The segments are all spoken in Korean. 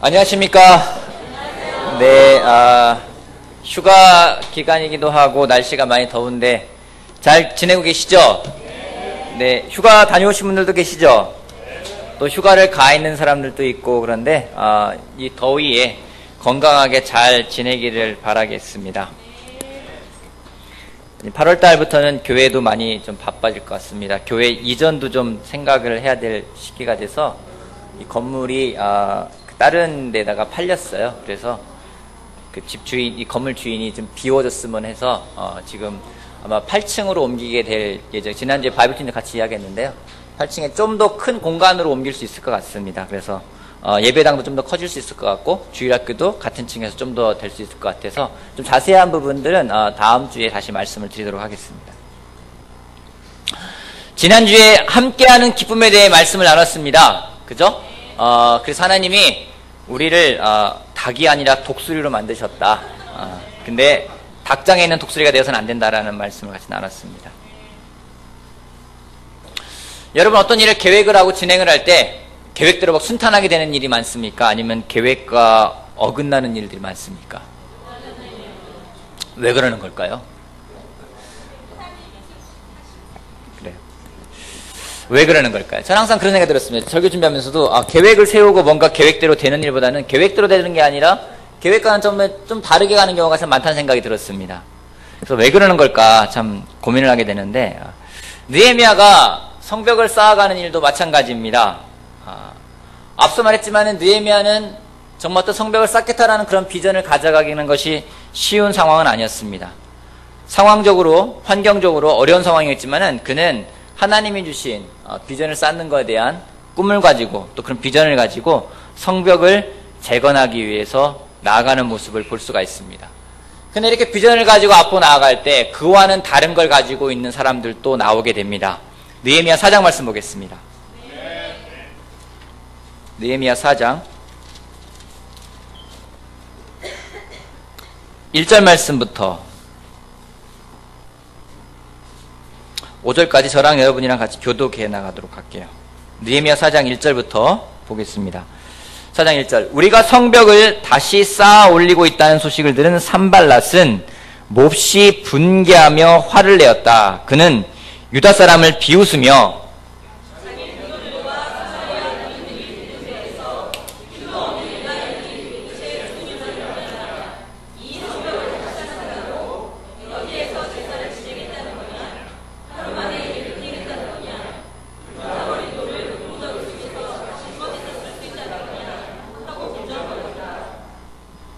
안녕하십니까. 네, 휴가 기간이기도 하고 날씨가 많이 더운데 잘 지내고 계시죠? 네, 휴가 다녀오신 분들도 계시죠? 또 휴가를 가 있는 사람들도 있고 그런데 이 더위에 건강하게 잘 지내기를 바라겠습니다. 8월 달부터는 교회도 많이 좀 바빠질 것 같습니다. 교회 이전도 좀 생각을 해야 될 시기가 돼서 이 건물이 다른 데다가 팔렸어요. 그래서 그 집주인, 이 건물 주인이 좀 비워졌으면 해서 지금 아마 8층으로 옮기게 될 예정. 지난주에 바이블팀도 같이 이야기했는데요. 8층에 좀 더 큰 공간으로 옮길 수 있을 것 같습니다. 그래서 예배당도 좀 더 커질 수 있을 것 같고 주일학교도 같은 층에서 좀 더 될 수 있을 것 같아서 좀 자세한 부분들은 다음 주에 다시 말씀을 드리도록 하겠습니다. 지난주에 함께하는 기쁨에 대해 말씀을 나눴습니다. 그죠? 그래서 하나님이 우리를 닭이 아니라 독수리로 만드셨다. 근데 닭장에 있는 독수리가 되어서는 안 된다라는 말씀을 같이 나눴습니다. 여러분, 어떤 일을 계획을 하고 진행을 할 때 계획대로 막 순탄하게 되는 일이 많습니까? 아니면 계획과 어긋나는 일들이 많습니까? 왜 그러는 걸까요? 그래요. 왜 그러는 걸까요? 저는 항상 그런 생각이 들었습니다. 설교 준비하면서도 계획을 세우고 뭔가 계획대로 되는 일보다는 계획대로 되는 게 아니라 계획과는 좀 다르게 가는 경우가 참 많다는 생각이 들었습니다. 그래서 왜 그러는 걸까 참 고민을 하게 되는데, 느헤미야가 성벽을 쌓아가는 일도 마찬가지입니다. 앞서 말했지만은 느헤미야는 정말 또 성벽을 쌓겠다라는 그런 비전을 가져가기는 것이 쉬운 상황은 아니었습니다. 상황적으로, 환경적으로 어려운 상황이었지만은 그는 하나님이 주신 비전을 쌓는 것에 대한 꿈을 가지고 또 그런 비전을 가지고 성벽을 재건하기 위해서 나아가는 모습을 볼 수가 있습니다. 근데 이렇게 비전을 가지고 앞으로 나아갈 때 그와는 다른 걸 가지고 있는 사람들도 나오게 됩니다. 느헤미야 4장 말씀 보겠습니다. 느헤미야 4장 1절 말씀부터 5절까지 저랑 여러분이랑 같이 교독해 나가도록 할게요. 느헤미야 4장 1절부터 보겠습니다. 4장 1절. 우리가 성벽을 다시 쌓아 올리고 있다는 소식을 들은 산발랏은 몹시 분개하며 화를 내었다. 그는 유다 사람을 비웃으며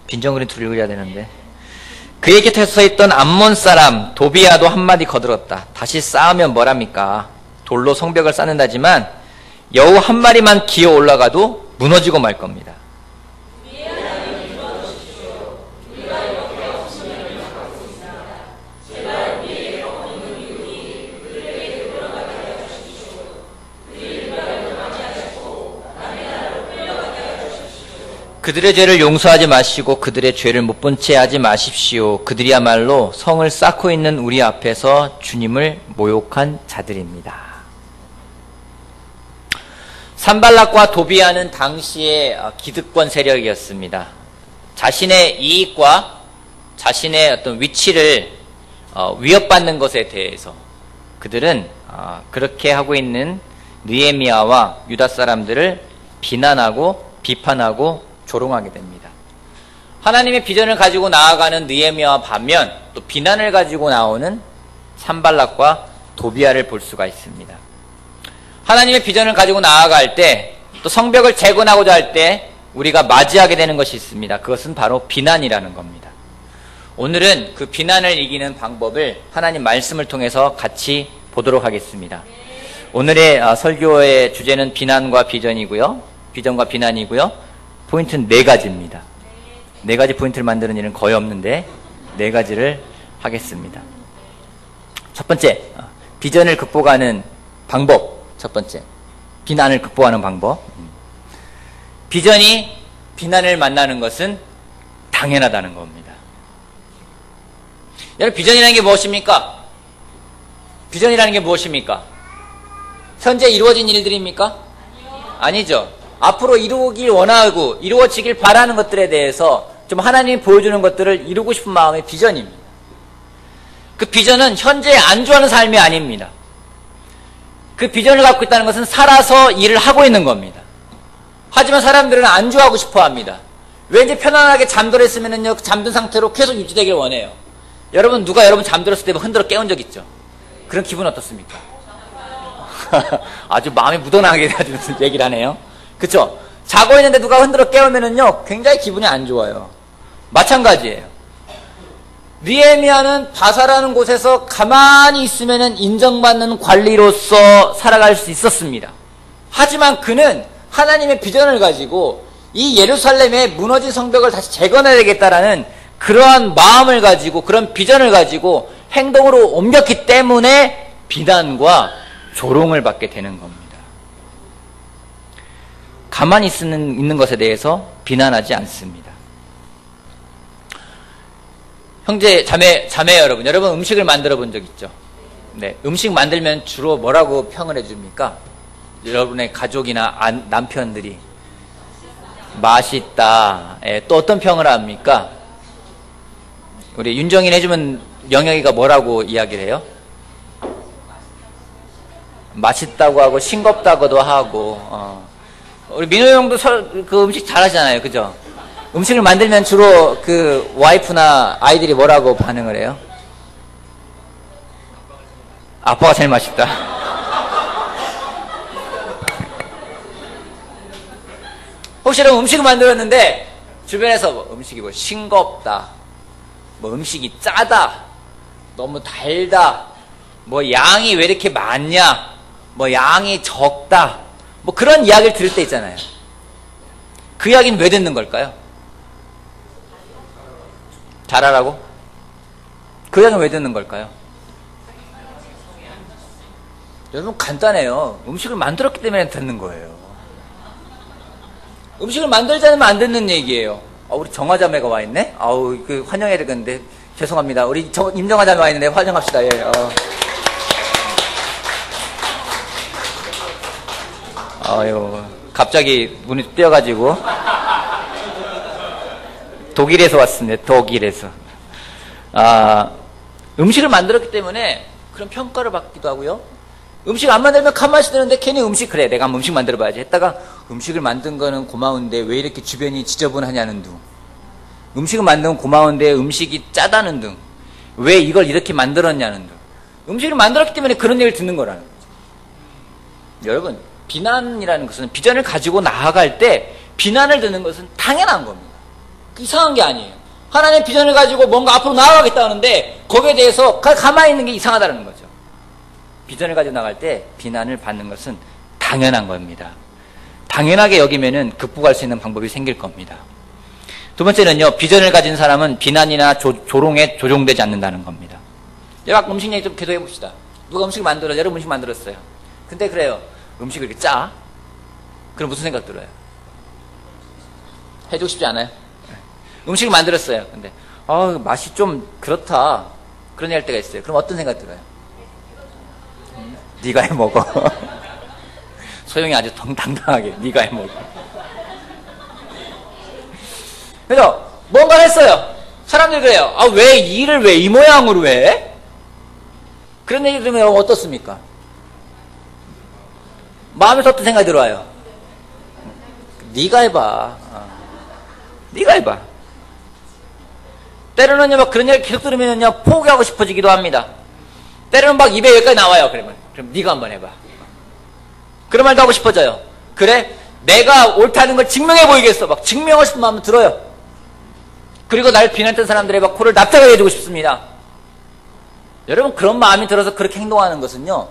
빈정거리 둘을 읽어야 되는데, 그의 곁에 서 있던 암몬 사람 도비야도 한마디 거들었다. 다시 쌓으면 뭐랍니까? 돌로 성벽을 쌓는다지만 여우 한 마리만 기어 올라가도 무너지고 말 겁니다. 그들의 죄를 용서하지 마시고 그들의 죄를 못 본 채 하지 마십시오. 그들이야말로 성을 쌓고 있는 우리 앞에서 주님을 모욕한 자들입니다. 산발락과 도비야는 당시의 기득권 세력이었습니다. 자신의 이익과 자신의 어떤 위치를 위협받는 것에 대해서 그들은 그렇게 하고 있는 느헤미야와 유다 사람들을 비난하고 비판하고 조롱하게 됩니다. 하나님의 비전을 가지고 나아가는 느헤미야와 반면 또 비난을 가지고 나오는 산발락과 도비야를 볼 수가 있습니다. 하나님의 비전을 가지고 나아갈 때 또 성벽을 재건하고자 할 때 우리가 맞이하게 되는 것이 있습니다. 그것은 바로 비난이라는 겁니다. 오늘은 그 비난을 이기는 방법을 하나님 말씀을 통해서 같이 보도록 하겠습니다. 오늘의 설교의 주제는 비난과 비전이고요. 비전과 비난이고요. 포인트는 4가지입니다. 4가지 포인트를 만드는 일은 거의 없는데 4가지를 하겠습니다. 첫 번째, 비전을 극복하는 방법. 첫 번째, 비난을 극복하는 방법. 비전이 비난을 만나는 것은 당연하다는 겁니다. 여러분, 비전이라는 게 무엇입니까? 비전이라는 게 무엇입니까? 현재 이루어진 일들입니까? 아니죠. 앞으로 이루길 원하고 이루어지길 바라는 것들에 대해서 좀 하나님이 보여주는 것들을 이루고 싶은 마음의 비전입니다. 그 비전은 현재 안주하는 삶이 아닙니다. 그 비전을 갖고 있다는 것은 살아서 일을 하고 있는 겁니다. 하지만 사람들은 안주하고 싶어 합니다. 왠지 편안하게 잠들었으면은요, 잠든 상태로 계속 유지되길 원해요. 여러분, 누가 여러분 잠들었을 때 흔들어 깨운 적 있죠? 그런 기분 어떻습니까? 아주 마음이 묻어나게 해가지고 얘기를 하네요. 그쵸? 자고 있는데 누가 흔들어 깨우면은요, 굉장히 기분이 안 좋아요. 마찬가지예요. 느헤미야는 바사라는 곳에서 가만히 있으면은 인정받는 관리로서 살아갈 수 있었습니다. 하지만 그는 하나님의 비전을 가지고 이 예루살렘의 무너진 성벽을 다시 재건해야 되겠다라는 그러한 마음을 가지고 그런 비전을 가지고 행동으로 옮겼기 때문에 비난과 조롱을 받게 되는 겁니다. 가만히 있는 것에 대해서 비난하지 않습니다. 형제, 자매 여러분 음식을 만들어 본 적 있죠? 네, 음식 만들면 주로 뭐라고 평을 해줍니까? 여러분의 가족이나 남편들이 맛있다. 예, 또 어떤 평을 합니까? 우리 윤정인 해주면 영혁이가 뭐라고 이야기를 해요? 맛있다고 하고 싱겁다고도 하고. 우리 민호 형도 그 음식 잘하잖아요, 그죠? 음식을 만들면 주로 그 와이프나 아이들이 뭐라고 반응을 해요? 아빠가 제일 맛있다. 혹시 여러분 음식을 만들었는데 주변에서 뭐 음식이 뭐 싱겁다, 뭐 음식이 짜다, 너무 달다, 뭐 양이 왜 이렇게 많냐, 뭐 양이 적다, 뭐 그런 이야기를 들을 때 있잖아요. 그 이야기는 왜 듣는 걸까요? 잘하라고? 그 이야기는 왜 듣는 걸까요? 여러분 간단해요. 음식을 만들었기 때문에 듣는 거예요. 음식을 만들지 않으면 안 듣는 얘기예요. 우리 정화자매가 와 있네? 그 환영해야 되겠는데 죄송합니다. 우리 임정화자매 와 있는데 환영합시다. 예. 아유, 갑자기 문이 뛰어가지고 독일에서 왔습니다. 독일에서. 음식을 만들었기 때문에 그런 평가를 받기도 하고요. 음식 안 만들면 가만히 있는데 괜히 그래 내가 한번 음식 만들어봐야지 했다가 음식을 만든 거는 고마운데 왜 이렇게 주변이 지저분하냐는 둥, 음식을 만든 건 고마운데 음식이 짜다는 둥, 왜 이걸 이렇게 만들었냐는 둥, 음식을 만들었기 때문에 그런 얘기를 듣는 거라는 거죠. 여러분, 비난이라는 것은 비전을 가지고 나아갈 때 비난을 듣는 것은 당연한 겁니다. 이상한 게 아니에요. 하나님의 비전을 가지고 뭔가 앞으로 나아가겠다는데 거기에 대해서 가만히 있는 게 이상하다는 거죠. 비전을 가지고 나갈 때 비난을 받는 것은 당연한 겁니다. 당연하게 여기면은 극복할 수 있는 방법이 생길 겁니다. 두 번째는요, 비전을 가진 사람은 비난이나 조롱에 조종되지 않는다는 겁니다. 여러분, 음식 얘기 좀 계속 해봅시다. 누가 음식을 만들어요? 여러분 음식 만들었어요. 근데 그래요. 음식을 이렇게 짜? 그럼 무슨 생각 들어요? 해주고 싶지 않아요? 음식을 만들었어요. 근데 맛이 좀 그렇다. 그런 얘기 할 때가 있어요. 그럼 어떤 생각 들어요? 네가 해 먹어. 소영이 아주 당당하게 네가 해 먹어. 그래서 뭔가를 했어요. 사람들이 그래요. 왜 이 일을 왜 이 모양으로 해? 그런 얘기 들으면 어떻습니까? 마음에서 어떤 생각이 들어와요? 네가 해봐. 네가 해봐. 때로는요, 막 그런 얘기 계속 들으면요, 포기하고 싶어지기도 합니다. 때로는 막 입에 여기까지 나와요. 그럼 네가 한번 해봐. 그런 말도 하고 싶어져요. 그래? 내가 옳다는 걸 증명해 보이겠어. 막 증명하고 싶은 마음은 들어요. 그리고 날 비난했던 사람들의 막 코를 납작하게 해주고 싶습니다. 여러분, 그런 마음이 들어서 그렇게 행동하는 것은요,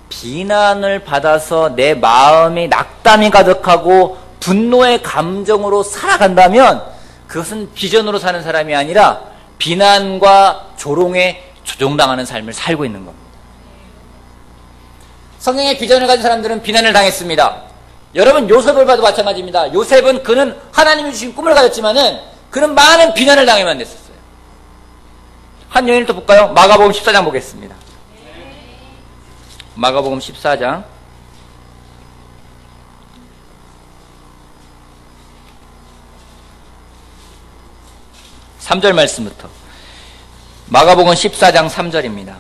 비난을 받아서 내 마음이 낙담이 가득하고 분노의 감정으로 살아간다면 그것은 비전으로 사는 사람이 아니라 비난과 조롱에 조종당하는 삶을 살고 있는 겁니다. 성경의 비전을 가진 사람들은 비난을 당했습니다. 여러분, 요셉을 봐도 마찬가지입니다. 요셉은 그는 하나님이 주신 꿈을 가졌지만은 그는 많은 비난을 당해만 됐었어요. 한 요인을 또 볼까요? 마가복음 14장 보겠습니다. 마가복음 14장 3절 말씀부터. 마가복음 14장 3절입니다.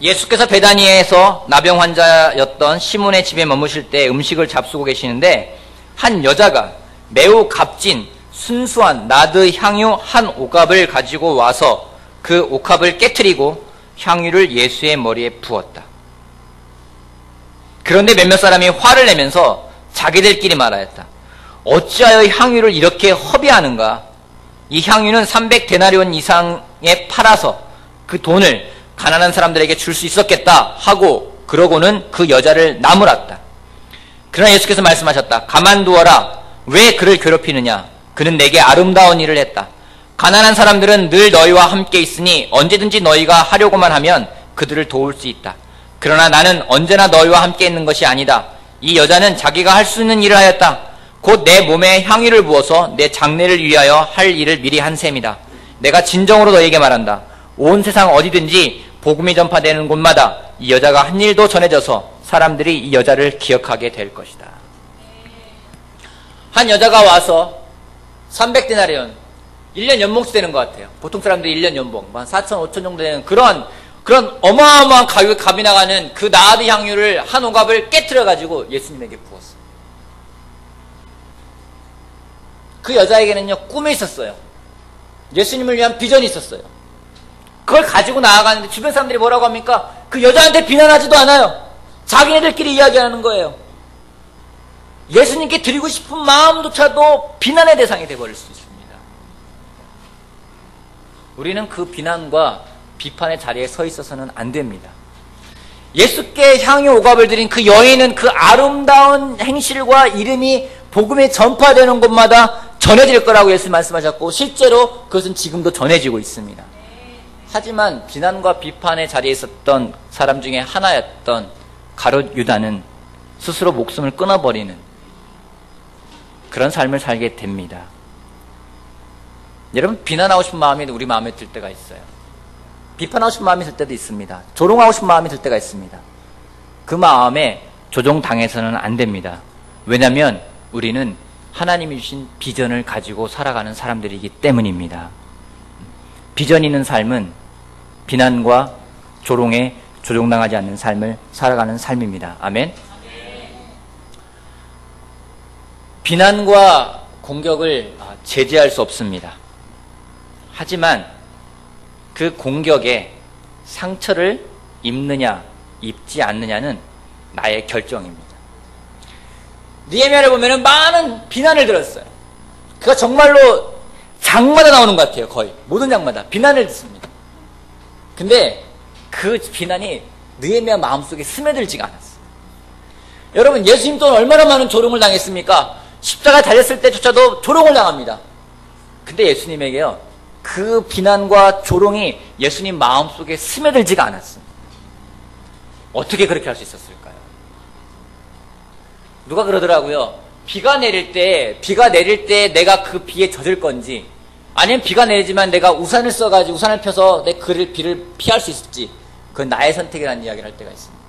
예수께서 베다니에서 나병 환자였던 시몬의 집에 머무실 때 음식을 잡수고 계시는데 한 여자가 매우 값진 순수한 나드 향유 한 옥합을 가지고 와서 그 옥합을 깨트리고 향유를 예수의 머리에 부었다. 그런데 몇몇 사람이 화를 내면서 자기들끼리 말하였다. 어찌하여 향유를 이렇게 허비하는가? 이 향유는 300데나리온 이상에 팔아서 그 돈을 가난한 사람들에게 줄 수 있었겠다 하고 그러고는 그 여자를 나무랐다. 그러나 예수께서 말씀하셨다. 가만두어라. 왜 그를 괴롭히느냐? 그는 내게 아름다운 일을 했다. 가난한 사람들은 늘 너희와 함께 있으니 언제든지 너희가 하려고만 하면 그들을 도울 수 있다. 그러나 나는 언제나 너희와 함께 있는 것이 아니다. 이 여자는 자기가 할 수 있는 일을 하였다. 곧 내 몸에 향유를 부어서 내 장례를 위하여 할 일을 미리 한 셈이다. 내가 진정으로 너희에게 말한다. 온 세상 어디든지 복음이 전파되는 곳마다 이 여자가 한 일도 전해져서 사람들이 이 여자를 기억하게 될 것이다. 한 여자가 와서 300데나리온 1년 연봉치 되는 것 같아요. 보통 사람들이 1년 연봉 한 4천, 5천 정도 되는 그런 어마어마한 값이 나가는 그 나드 향유를 한 옥합을 깨트려가지고 예수님에게 부었어요. 그 여자에게는요 꿈이 있었어요. 예수님을 위한 비전이 있었어요. 그걸 가지고 나아가는데 주변 사람들이 뭐라고 합니까? 그 여자한테 비난하지도 않아요. 자기네들끼리 이야기하는 거예요. 예수님께 드리고 싶은 마음조차도 비난의 대상이 되어버릴 수 있습니다. 우리는 그 비난과 비판의 자리에 서 있어서는 안 됩니다. 예수께 향유 옥합을 드린 그 여인은 그 아름다운 행실과 이름이 복음에 전파되는 곳마다 전해질 거라고 예수님 말씀하셨고 실제로 그것은 지금도 전해지고 있습니다. 하지만 비난과 비판의 자리에 있었던 사람 중에 하나였던 가룟 유다는 스스로 목숨을 끊어버리는 그런 삶을 살게 됩니다. 여러분, 비난하고 싶은 마음이 우리 마음에 들 때가 있어요. 비판하고 싶은 마음이 들 때도 있습니다. 조롱하고 싶은 마음이 들 때가 있습니다. 그 마음에 조종당해서는 안 됩니다. 왜냐하면 우리는 하나님이 주신 비전을 가지고 살아가는 사람들이기 때문입니다. 비전 있는 삶은 비난과 조롱에 조종당하지 않는 삶을 살아가는 삶입니다. 아멘. 비난과 공격을 제재할 수 없습니다. 하지만 그 공격에 상처를 입느냐 입지 않느냐는 나의 결정입니다. 느헤미야를 보면 많은 비난을 들었어요. 그가 정말로 장마다 나오는 것 같아요. 거의 모든 장마다 비난을 듣습니다. 근데 그 비난이 느헤미야 마음속에 스며들지가 않았어요. 여러분, 예수님 또한 얼마나 많은 조롱을 당했습니까? 십자가에 달렸을 때조차도 조롱을 당합니다. 근데 예수님에게요, 그 비난과 조롱이 예수님 마음속에 스며들지가 않았습니다. 어떻게 그렇게 할 수 있었을까요? 누가 그러더라고요. 비가 내릴 때 내가 그 비에 젖을 건지, 아니면 비가 내리지만 내가 우산을 써가지고 우산을 펴서 내 비를 피할 수 있을지, 그건 나의 선택이라는 이야기를 할 때가 있습니다.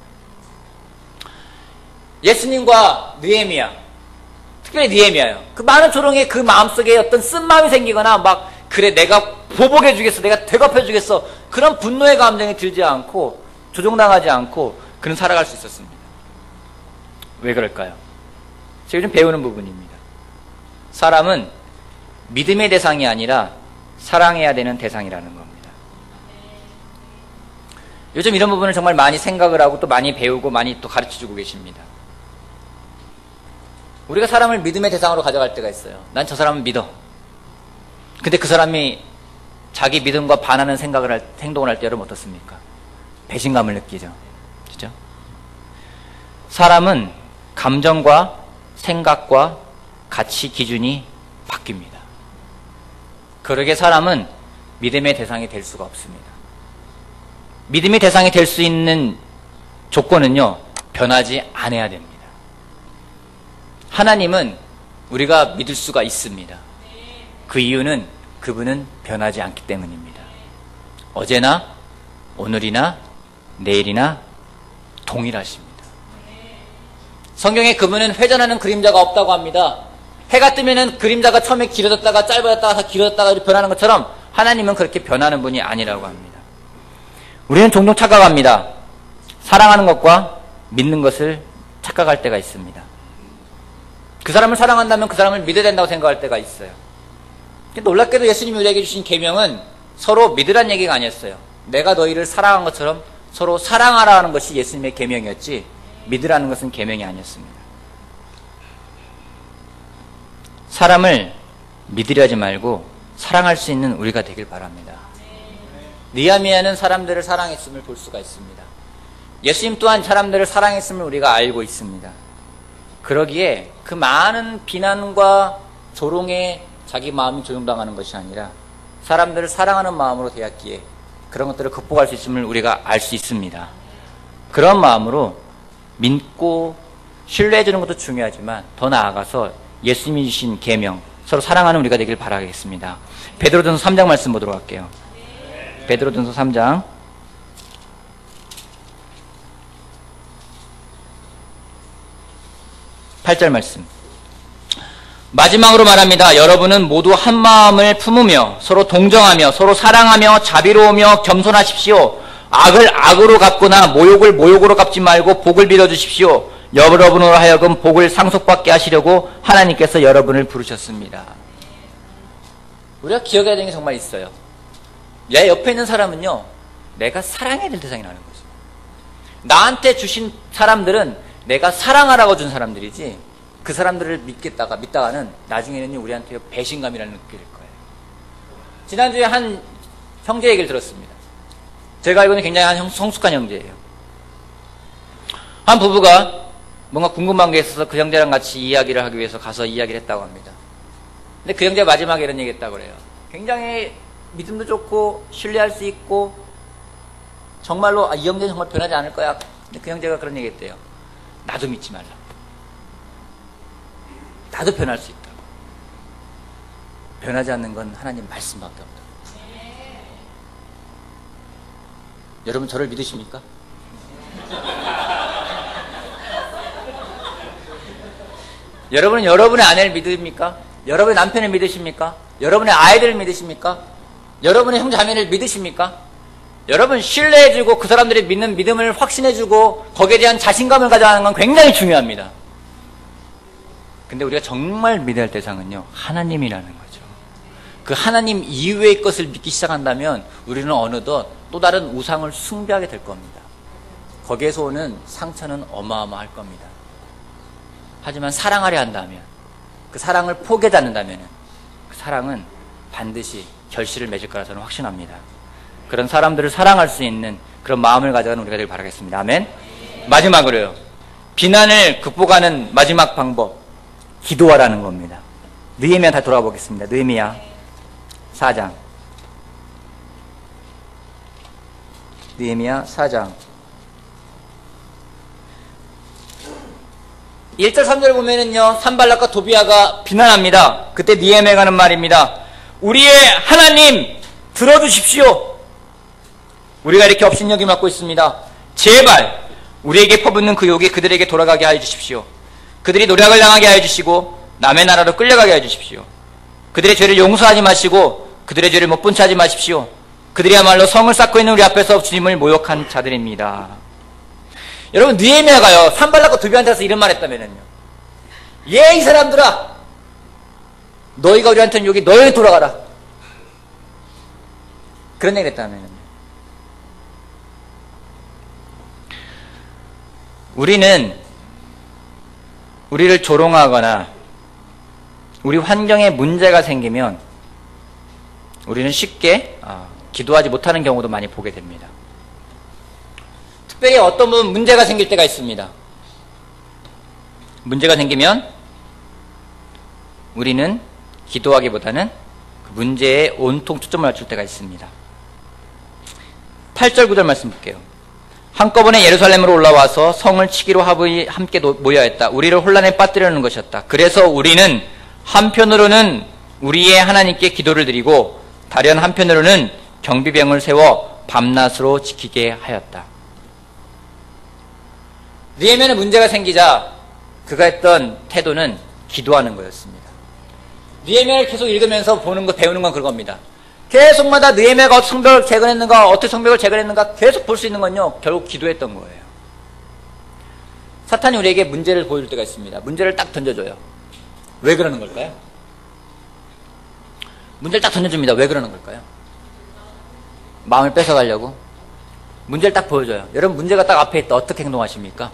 예수님과 느헤미야, 특별히 느헤미야요. 그 많은 조롱에 그 마음속에 어떤 쓴마음이 생기거나 막 그래 내가 보복해 주겠어, 내가 대갚해 주겠어, 그런 분노의 감정이 들지 않고 조종당하지 않고 그는 살아갈 수 있었습니다. 왜 그럴까요? 제가 요즘 배우는 부분입니다. 사람은 믿음의 대상이 아니라 사랑해야 되는 대상이라는 겁니다. 요즘 이런 부분을 정말 많이 생각을 하고 또 많이 배우고 많이 또 가르쳐주고 계십니다. 우리가 사람을 믿음의 대상으로 가져갈 때가 있어요. 난 저 사람은 믿어. 근데 그 사람이 자기 믿음과 반하는 행동을 할 때 여러분 어떻습니까? 배신감을 느끼죠. 그죠? 사람은 감정과 생각과 가치 기준이 바뀝니다. 그러게 사람은 믿음의 대상이 될 수가 없습니다. 믿음의 대상이 될 수 있는 조건은요, 변하지 않아야 됩니다. 하나님은 우리가 믿을 수가 있습니다. 그 이유는 그분은 변하지 않기 때문입니다. 어제나 오늘이나 내일이나 동일하십니다. 성경에 그분은 회전하는 그림자가 없다고 합니다. 해가 뜨면은 그림자가 처음에 길어졌다가 짧아졌다가 길어졌다가 변하는 것처럼 하나님은 그렇게 변하는 분이 아니라고 합니다. 우리는 종종 착각합니다. 사랑하는 것과 믿는 것을 착각할 때가 있습니다. 그 사람을 사랑한다면 그 사람을 믿어야 된다고 생각할 때가 있어요. 놀랍게도 예수님이 우리에게 주신 계명은 서로 믿으란 얘기가 아니었어요. 내가 너희를 사랑한 것처럼 서로 사랑하라는 것이 예수님의 계명이었지 믿으라는 것은 계명이 아니었습니다. 사람을 믿으려 하지 말고 사랑할 수 있는 우리가 되길 바랍니다. 느헤미야는 사람들을 사랑했음을 볼 수가 있습니다. 예수님 또한 사람들을 사랑했음을 우리가 알고 있습니다. 그러기에 그 많은 비난과 조롱에 자기 마음이 조종당하는 것이 아니라 사람들을 사랑하는 마음으로 대했기에 그런 것들을 극복할 수 있음을 우리가 알 수 있습니다. 그런 마음으로 믿고 신뢰해 주는 것도 중요하지만 더 나아가서 예수님이 주신 계명 서로 사랑하는 우리가 되길 바라겠습니다. 베드로전서 3장 말씀 보도록 할게요. 베드로전서 3장 8절 말씀. 마지막으로 말합니다. 여러분은 모두 한 마음을 품으며 서로 동정하며 서로 사랑하며 자비로우며 겸손하십시오. 악을 악으로 갚거나 모욕을 모욕으로 갚지 말고 복을 빌어주십시오. 여러분으로 하여금 복을 상속받게 하시려고 하나님께서 여러분을 부르셨습니다. 우리가 기억해야 되는 게 정말 있어요. 내 옆에 있는 사람은요, 내가 사랑해야 될 대상이라는 거죠. 나한테 주신 사람들은 내가 사랑하라고 준 사람들이지 그 사람들을 믿다가는 나중에는 우리한테 배신감이라는 걸 느낄 거예요. 지난주에 한 형제 얘기를 들었습니다. 제가 알고는 굉장히 성숙한 형제예요. 한 부부가 뭔가 궁금한 게 있어서 그 형제랑 같이 이야기를 하기 위해서 가서 이야기를 했다고 합니다. 근데 그 형제가 마지막에 이런 얘기 했다고 그래요. 굉장히 믿음도 좋고 신뢰할 수 있고 정말로 이 형제는 정말 변하지 않을 거야. 근데 그 형제가 그런 얘기 했대요. 나도 믿지 말라. 나도 변할 수 있다고. 변하지 않는 건 하나님 말씀밖에 없다. 여러분 저를 믿으십니까? 여러분은 여러분의 아내를 믿으십니까? 여러분의 남편을 믿으십니까? 여러분의 아이들을 믿으십니까? 여러분의 형제자매를 믿으십니까? 여러분 신뢰해주고 그 사람들이 믿는 믿음을 확신해주고 거기에 대한 자신감을 가져가는 건 굉장히 중요합니다. 근데 우리가 정말 믿어야 할 대상은요, 하나님이라는 거죠. 그 하나님 이외의 것을 믿기 시작한다면 우리는 어느덧 또 다른 우상을 숭배하게 될 겁니다. 거기에서 오는 상처는 어마어마할 겁니다. 하지만 사랑하려 한다면, 그 사랑을 포기하지 않는다면 그 사랑은 반드시 결실을 맺을 거라 저는 확신합니다. 그런 사람들을 사랑할 수 있는 그런 마음을 가져가는 우리가 되길 바라겠습니다. 아멘. 마지막으로요, 비난을 극복하는 마지막 방법, 기도하라는 겁니다. 느헤미야 다 돌아가 보겠습니다. 느헤미야 4장. 느헤미야 4장 1절 3절 보면은요, 산발락과 도비아가 비난합니다. 그때 느헤미야가 하는 말입니다. 우리의 하나님 들어주십시오. 우리가 이렇게 업신여김 맡고 있습니다. 제발 우리에게 퍼붓는 그 욕이 그들에게 돌아가게 하여 주십시오. 그들이 노략을 당하게 하여 주시고 남의 나라로 끌려가게 하여 주십시오. 그들의 죄를 용서하지 마시고 그들의 죄를 못 본 채 하지 마십시오. 그들이야말로 성을 쌓고 있는 우리 앞에서 주님을 모욕한 자들입니다. 여러분, 느헤미야가요, 산발락과 도비아한테서 이런 말 했다면요, 이 사람들아, 너희가 우리한테는 여기 너희 돌아가라, 그런 얘기를 했다면요, 우리는 우리를 조롱하거나 우리 환경에 문제가 생기면 우리는 쉽게 기도하지 못하는 경우도 많이 보게 됩니다. 특별히 어떤 분은 문제가 생길 때가 있습니다. 문제가 생기면 우리는 기도하기보다는 그 문제에 온통 초점을 맞출 때가 있습니다. 8절 9절 말씀 볼게요. 한꺼번에 예루살렘으로 올라와서 성을 치기로 함께 모여했다. 우리를 혼란에 빠뜨리려는 것이었다. 그래서 우리는 한편으로는 우리의 하나님께 기도를 드리고 다른 한편으로는 경비병을 세워 밤낮으로 지키게 하였다. 느헤미야는 문제가 생기자 그가 했던 태도는 기도하는 거였습니다. 느헤미야를 계속 읽으면서 배우는 건 그겁니다. 계속마다 느헤미야가 어떻게 성벽을 재건했는가, 어떻게 성벽을 재건했는가 계속 볼 수 있는 건요, 결국 기도했던 거예요. 사탄이 우리에게 문제를 보여줄 때가 있습니다. 문제를 딱 던져줘요. 왜 그러는 걸까요? 문제를 딱 던져줍니다. 왜 그러는 걸까요? 마음을 뺏어가려고. 문제를 딱 보여줘요. 여러분, 문제가 딱 앞에 있다. 어떻게 행동하십니까?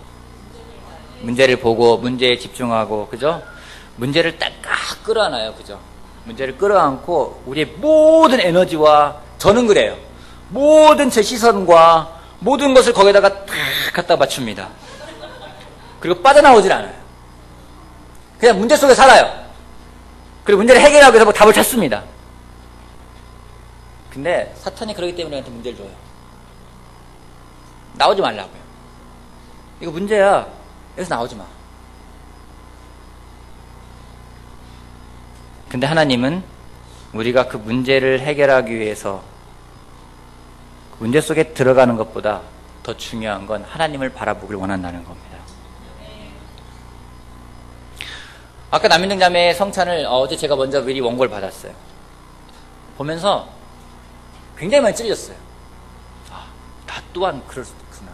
문제를 보고 문제에 집중하고, 그죠? 문제를 딱 끌어안아요. 그죠? 문제를 끌어안고 우리의 모든 에너지와, 저는 그래요, 모든 제 시선과 모든 것을 거기다가 딱 갖다 맞춥니다. 그리고 빠져나오질 않아요. 그냥 문제 속에 살아요. 그리고 문제를 해결하기 위해서 답을 찾습니다. 근데 사탄이 그러기 때문에 우리한테 문제를 줘요. 나오지 말라고요. 이거 문제야. 여기서 나오지 마. 근데 하나님은 우리가 그 문제를 해결하기 위해서 문제 속에 들어가는 것보다 더 중요한 건 하나님을 바라보길 원한다는 겁니다. 아까 남인정 자매의 성찬을 어제 제가 먼저 미리 원고를 받았어요. 보면서 굉장히 많이 찔렸어요. 아, 나 또한 그럴 수도 있구나.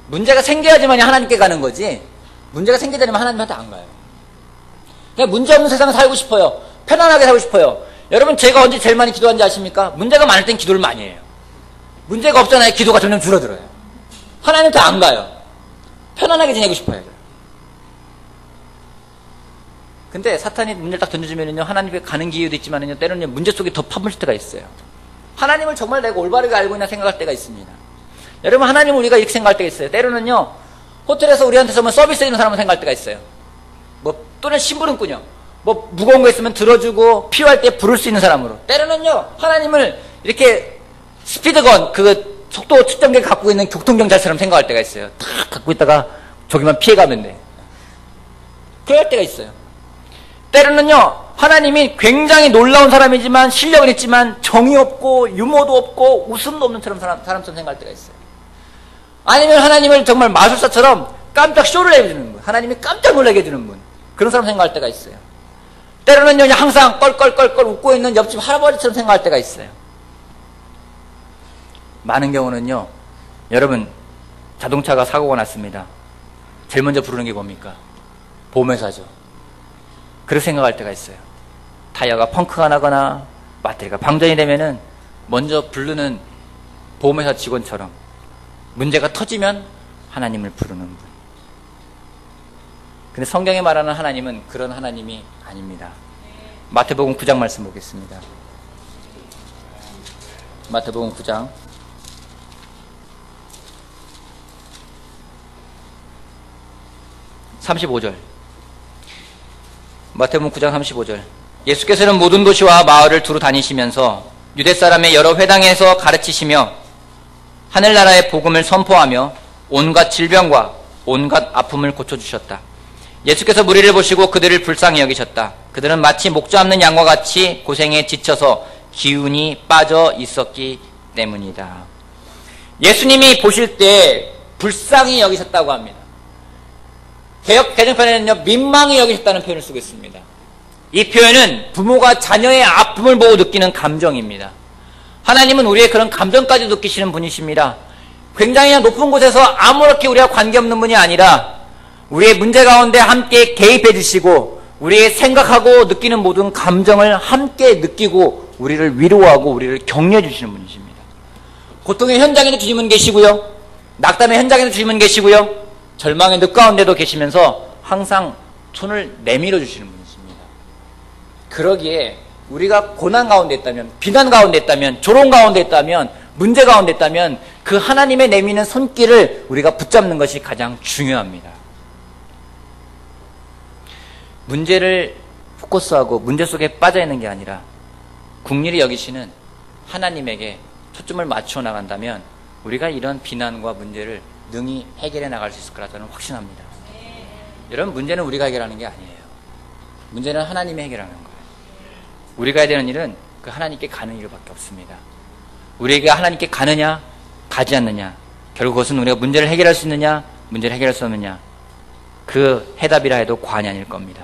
문제가 생겨야지만이 하나님께 가는 거지, 문제가 생기지 않으면 하나님한테 안 가요. 그냥 문제 없는 세상을 살고 싶어요. 편안하게 살고 싶어요. 여러분, 제가 언제 제일 많이 기도한지 아십니까? 문제가 많을 땐 기도를 많이 해요. 문제가 없잖아요. 기도가 점점 줄어들어요. 하나님한테 안 가요. 편안하게 지내고 싶어요. 근데 사탄이 문제를 딱 던져주면요, 하나님께 가는 기회도 있지만요, 때로는 문제 속에 더 파묻힐 때가 있어요. 하나님을 정말 내가 올바르게 알고 있나 생각할 때가 있습니다. 여러분, 하나님을 우리가 이렇게 생각할 때가 있어요. 때로는요, 호텔에서 우리한테 정말 서비스 해주는 사람을 생각할 때가 있어요. 또는 심부름꾼이요. 무거운 거 있으면 들어주고 필요할 때 부를 수 있는 사람으로. 때로는요, 하나님을 이렇게 스피드건, 그 속도 측정기 갖고 있는 교통경찰처럼 생각할 때가 있어요. 탁 갖고 있다가 저기만 피해가면 돼. 그럴 때가 있어요. 때로는요, 하나님이 굉장히 놀라운 사람이지만, 실력은 있지만 정이 없고 유머도 없고 웃음도 없는 사람처럼 생각할 때가 있어요. 아니면 하나님을 정말 마술사처럼 깜짝 쇼를 해주는 분, 하나님이 깜짝 놀라게 해주는 분, 그런 사람 생각할 때가 있어요. 때로는요, 항상 껄껄껄껄 웃고 있는 옆집 할아버지처럼 생각할 때가 있어요. 많은 경우는요, 여러분, 자동차가 사고가 났습니다. 제일 먼저 부르는 게 뭡니까? 보험회사죠. 그렇게 생각할 때가 있어요. 타이어가 펑크가 나거나 배터리가 방전이 되면은 먼저 부르는 보험회사 직원처럼 문제가 터지면 하나님을 부르는 분. 근데 성경에 말하는 하나님은 그런 하나님이 아닙니다. 마태복음 9장 말씀 보겠습니다. 마태복음 9장 35절. 마태복음 9장 35절. 예수께서는 모든 도시와 마을을 두루 다니시면서 유대 사람의 여러 회당에서 가르치시며 하늘나라의 복음을 선포하며 온갖 질병과 온갖 아픔을 고쳐주셨다. 예수께서 무리를 보시고 그들을 불쌍히 여기셨다. 그들은 마치 목자 없는 양과 같이 고생에 지쳐서 기운이 빠져 있었기 때문이다. 예수님이 보실 때 불쌍히 여기셨다고 합니다. 개정편에는요, 민망히 여기셨다는 표현을 쓰고 있습니다. 이 표현은 부모가 자녀의 아픔을 보고 느끼는 감정입니다. 하나님은 우리의 그런 감정까지 느끼시는 분이십니다. 굉장히 높은 곳에서 아무렇게 우리와 관계없는 분이 아니라 우리의 문제 가운데 함께 개입해 주시고 우리의 생각하고 느끼는 모든 감정을 함께 느끼고 우리를 위로하고 우리를 격려해 주시는 분이십니다. 고통의 현장에도 주님은 계시고요, 낙담의 현장에도 주님은 계시고요, 절망의 늪 가운데도 계시면서 항상 손을 내밀어 주시는 분이십니다. 그러기에 우리가 고난 가운데 있다면, 비난 가운데 있다면, 조롱 가운데 있다면, 문제 가운데 있다면 그 하나님의 내미는 손길을 우리가 붙잡는 것이 가장 중요합니다. 문제를 포커스하고 문제 속에 빠져있는 게 아니라 긍휼히 여기시는 하나님에게 초점을 맞춰 나간다면 우리가 이런 비난과 문제를 능히 해결해 나갈 수 있을 거라 저는 확신합니다. 여러분, 문제는 우리가 해결하는 게 아니에요. 문제는 하나님이 해결하는 거예요. 우리가 해야 되는 일은 그 하나님께 가는 일밖에 없습니다. 우리에게 하나님께 가느냐 가지 않느냐, 결국 그것은 우리가 문제를 해결할 수 있느냐 문제를 해결할 수 없느냐, 그 해답이라 해도 과언이 아닐 겁니다.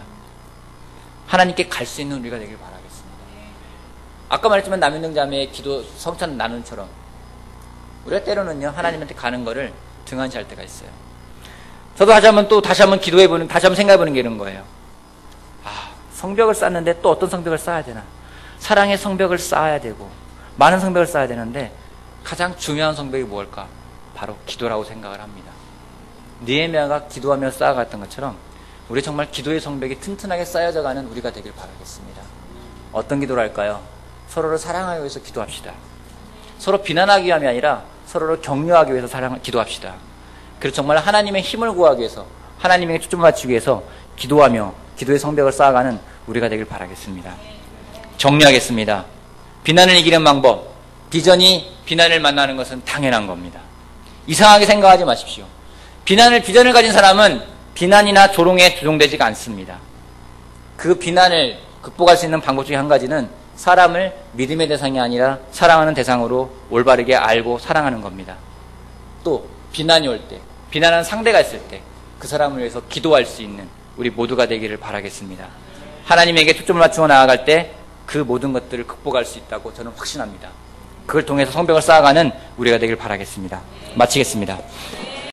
하나님께 갈 수 있는 우리가 되길 바라겠습니다. 아까 말했지만 남윤등 자매의 기도 성찬 나눔처럼 우리가 때로는요 하나님한테 가는 거를 등한시할 때가 있어요. 저도 다시 한번 기도해보는, 다시 한번 생각해보는 게 이런 거예요. 성벽을 쌓는데 또 어떤 성벽을 쌓아야 되나? 사랑의 성벽을 쌓아야 되고 많은 성벽을 쌓아야 되는데 가장 중요한 성벽이 무엇일까? 바로 기도라고 생각을 합니다. 느헤미야가 기도하며 쌓아갔던 것처럼 우리 정말 기도의 성벽이 튼튼하게 쌓여져가는 우리가 되길 바라겠습니다. 어떤 기도를 할까요? 서로를 사랑하기 위해서 기도합시다. 서로 비난하기 위함이 아니라 서로를 격려하기 위해서 기도합시다. 그리고 정말 하나님의 힘을 구하기 위해서, 하나님에게 초점을 맞추기 위해서 기도하며 기도의 성벽을 쌓아가는 우리가 되길 바라겠습니다. 정리하겠습니다. 비난을 이기는 방법, 비전이 비난을 만나는 것은 당연한 겁니다. 이상하게 생각하지 마십시오. 비전을 가진 사람은 비난이나 조롱에 조종되지가 않습니다. 그 비난을 극복할 수 있는 방법 중에 한 가지는 사람을 믿음의 대상이 아니라 사랑하는 대상으로 올바르게 알고 사랑하는 겁니다. 또 비난이 올 때, 비난하는 상대가 있을 때 그 사람을 위해서 기도할 수 있는 우리 모두가 되기를 바라겠습니다. 하나님에게 초점을 맞추어 나아갈 때 그 모든 것들을 극복할 수 있다고 저는 확신합니다. 그걸 통해서 성벽을 쌓아가는 우리가 되길 바라겠습니다. 마치겠습니다.